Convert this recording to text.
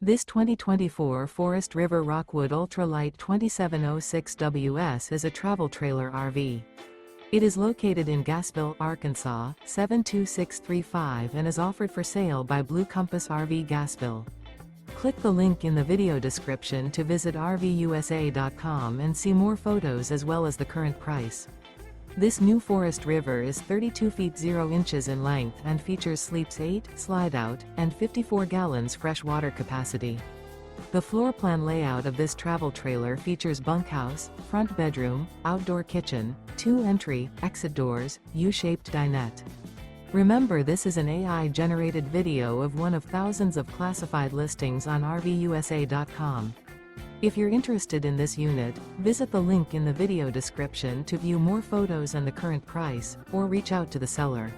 This 2024 Forest River Rockwood Ultralight 2706WS is a travel trailer RV. It is located in Gassville, Arkansas, 72635 and is offered for sale by Blue Compass RV Gassville. Click the link in the video description to visit RVUSA.com and see more photos as well as the current price. This new Forest River is 32 feet 0 inches in length and features sleeps 8, Slideout, and 54 gallons fresh water capacity. The floor plan layout of this travel trailer features bunkhouse, front bedroom, outdoor kitchen, 2 entry, exit doors, U-shaped dinette. Remember, this is an AI-generated video of one of thousands of classified listings on RVUSA.com. If you're interested in this unit, visit the link in the video description to view more photos and the current price, or reach out to the seller.